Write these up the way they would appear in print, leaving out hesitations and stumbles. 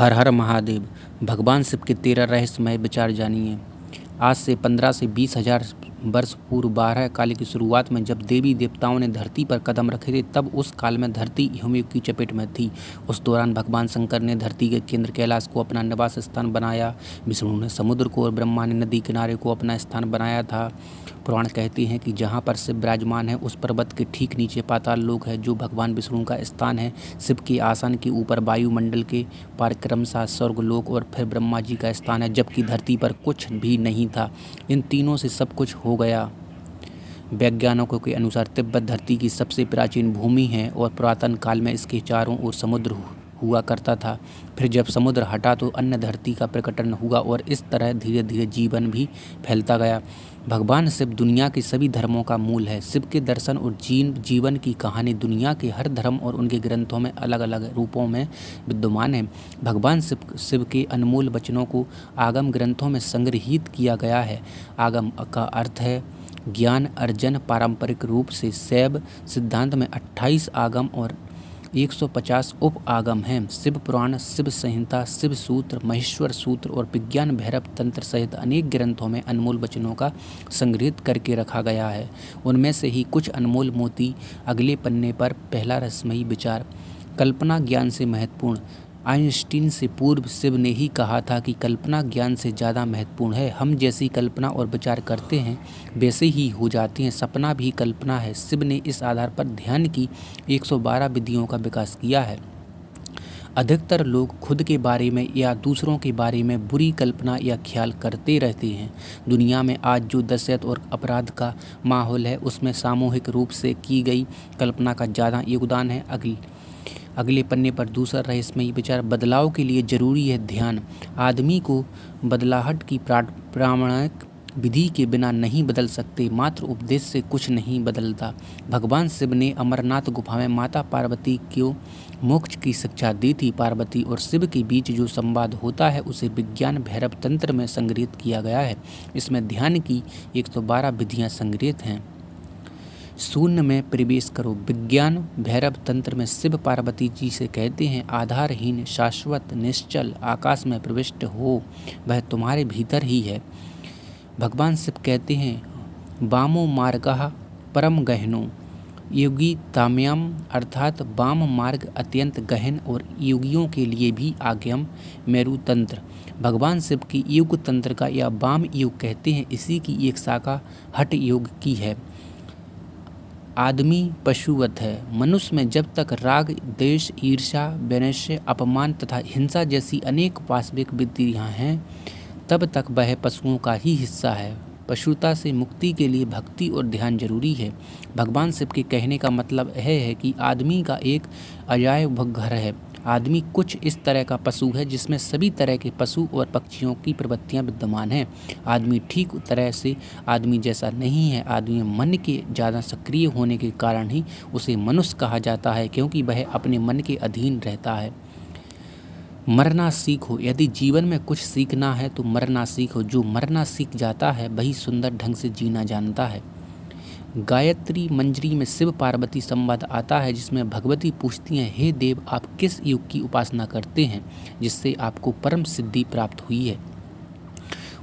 हर हर महादेव। भगवान शिव के 13 रहस्यमय विचार जानिए। आज से 15 से 20 हजार वर्ष पूर्व 12 काल की शुरुआत में जब देवी देवताओं ने धरती पर कदम रखे थे, तब उस काल में धरती हिमयुग की चपेट में थी। उस दौरान भगवान शंकर ने धरती के केंद्र कैलाश को अपना निवास स्थान बनाया, विष्णु ने समुद्र को और ब्रह्मा ने नदी किनारे को अपना स्थान बनाया था। पुराण कहते हैं कि जहाँ पर शिव विराजमान है, उस पर्वत के ठीक नीचे पाताल लोक है, जो भगवान विष्णु का स्थान है। शिव के आसन के ऊपर वायुमंडल के पार क्रमशः स्वर्गलोक और फिर ब्रह्मा जी का स्थान है, जबकि धरती पर कुछ भी नहीं था। इन तीनों से सब कुछ हो गया। वैज्ञानिकों के अनुसार तिब्बत धरती की सबसे प्राचीन भूमि है और पुरातन काल में इसके चारों ओर समुद्र हुआ करता था। फिर जब समुद्र हटा तो अन्य धरती का प्रकटन हुआ और इस तरह धीरे धीरे जीवन भी फैलता गया। भगवान शिव दुनिया के सभी धर्मों का मूल है। शिव के दर्शन और जीवन की कहानी दुनिया के हर धर्म और उनके ग्रंथों में अलग अलग रूपों में विद्यमान है। भगवान शिव के अनमोल वचनों को आगम ग्रंथों में संग्रहित किया गया है। आगम का अर्थ है ज्ञान अर्जन। पारंपरिक रूप से शैव सिद्धांत में 28 आगम और 150 उप आगम हैं। शिव पुराण, शिव संहिता, शिव सूत्र, महेश्वर सूत्र और विज्ञान भैरव तंत्र सहित अनेक ग्रंथों में अनमोल वचनों का संग्रहित करके रखा गया है। उनमें से ही कुछ अनमोल मोती अगले पन्ने पर। पहला रहस्यमयी विचार, कल्पना ज्ञान से महत्वपूर्ण। आइंस्टीन से पूर्व शिव ने ही कहा था कि कल्पना ज्ञान से ज़्यादा महत्वपूर्ण है। हम जैसी कल्पना और विचार करते हैं वैसे ही हो जाते हैं। सपना भी कल्पना है। शिव ने इस आधार पर ध्यान की 112 विधियों का विकास किया है। अधिकतर लोग खुद के बारे में या दूसरों के बारे में बुरी कल्पना या ख्याल करते रहते हैं। दुनिया में आज जो दहशत और अपराध का माहौल है, उसमें सामूहिक रूप से की गई कल्पना का ज़्यादा योगदान है। अगले पन्ने पर दूसरा रहस्यमयी विचार, बदलाव के लिए जरूरी है ध्यान। आदमी को बदलाहट की प्रामाणिक विधि के बिना नहीं बदल सकते। मात्र उपदेश से कुछ नहीं बदलता। भगवान शिव ने अमरनाथ गुफा में माता पार्वती को मोक्ष की शिक्षा दी थी। पार्वती और शिव के बीच जो संवाद होता है, उसे विज्ञान भैरव तंत्र में संग्रहित किया गया है। इसमें ध्यान की 112 विधियाँ संग्रहित हैं। शून्य में प्रवेश करो। विज्ञान भैरव तंत्र में शिव पार्वती जी से कहते हैं, आधारहीन शाश्वत निश्चल आकाश में प्रविष्ट हो, वह तुम्हारे भीतर ही है। भगवान शिव कहते हैं, वामो मार्गः परम गहनो योगी ताम्यम, अर्थात वाम मार्ग अत्यंत गहन और योगियों के लिए भी आज्ञम मेरु तंत्र। भगवान शिव की योग तंत्र का या वाम योग कहते हैं। इसी की एक शाखा हठ योग की है। आदमी पशुवत है। मनुष्य में जब तक राग, द्वेष, ईर्ष्या, वैनस्य, अपमान तथा हिंसा जैसी अनेक पाशविक वृत्तियाँ हैं, तब तक वह पशुओं का ही हिस्सा है। पशुता से मुक्ति के लिए भक्ति और ध्यान जरूरी है। भगवान शिव के कहने का मतलब यह है कि आदमी का एक अजायब घर है। आदमी कुछ इस तरह का पशु है जिसमें सभी तरह के पशु और पक्षियों की प्रवृत्तियां विद्यमान हैं। आदमी ठीक तरह से आदमी जैसा नहीं है। आदमी मन के ज़्यादा सक्रिय होने के कारण ही उसे मनुष्य कहा जाता है, क्योंकि वह अपने मन के अधीन रहता है। मरना सीखो। यदि जीवन में कुछ सीखना है तो मरना सीखो। जो मरना सीख जाता है वही सुंदर ढंग से जीना जानता है। गायत्री मंजरी में शिव पार्वती संवाद आता है, जिसमें भगवती पूछती हैं, हे देव, आप किस युग की उपासना करते हैं जिससे आपको परम सिद्धि प्राप्त हुई है।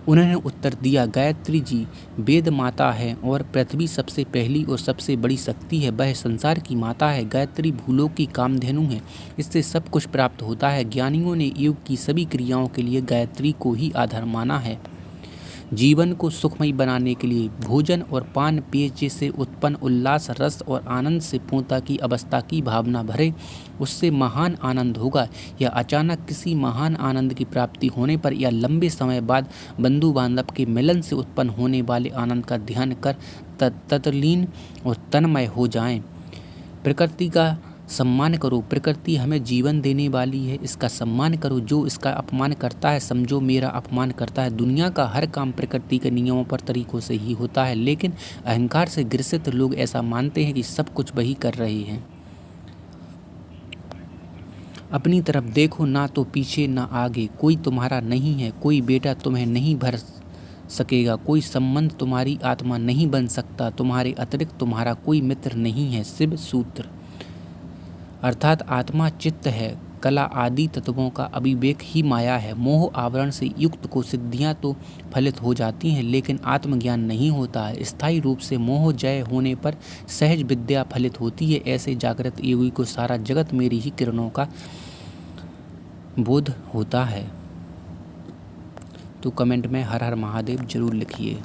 उन्होंने उत्तर दिया, गायत्री जी वेद माता है और पृथ्वी सबसे पहली और सबसे बड़ी शक्ति है। वह संसार की माता है। गायत्री भूलोक की कामधेनु है। इससे सब कुछ प्राप्त होता है। ज्ञानियों ने योग की सभी क्रियाओं के लिए गायत्री को ही आधार माना है। जीवन को सुखमय बनाने के लिए भोजन और पान पेय से उत्पन्न उल्लास, रस और आनंद से पूर्णता की अवस्था की भावना भरे, उससे महान आनंद होगा। या अचानक किसी महान आनंद की प्राप्ति होने पर या लंबे समय बाद बंधु बांधव के मिलन से उत्पन्न होने वाले आनंद का ध्यान कर तत्लीन और तन्मय हो जाएं। प्रकृति का सम्मान करो। प्रकृति हमें जीवन देने वाली है, इसका सम्मान करो। जो इसका अपमान करता है, समझो मेरा अपमान करता है। दुनिया का हर काम प्रकृति के नियमों पर तरीकों से ही होता है, लेकिन अहंकार से ग्रसित लोग ऐसा मानते हैं कि सब कुछ वही कर रहे हैं। अपनी तरफ देखो, ना तो पीछे ना आगे। कोई तुम्हारा नहीं है। कोई बेटा तुम्हें नहीं भर सकेगा। कोई संबंध तुम्हारी आत्मा नहीं बन सकता। तुम्हारे अतिरिक्त तुम्हारा कोई मित्र नहीं है। शिव सूत्र। अर्थात आत्मा चित्त है, कला आदि तत्वों का अभिवेक ही माया है। मोह आवरण से युक्त को सिद्धियाँ तो फलित हो जाती हैं, लेकिन आत्मज्ञान नहीं होता है। स्थायी रूप से मोह जय होने पर सहज विद्या फलित होती है। ऐसे जागृत योगी को सारा जगत मेरी ही किरणों का बोध होता है। तो कमेंट में हर हर महादेव जरूर लिखिए।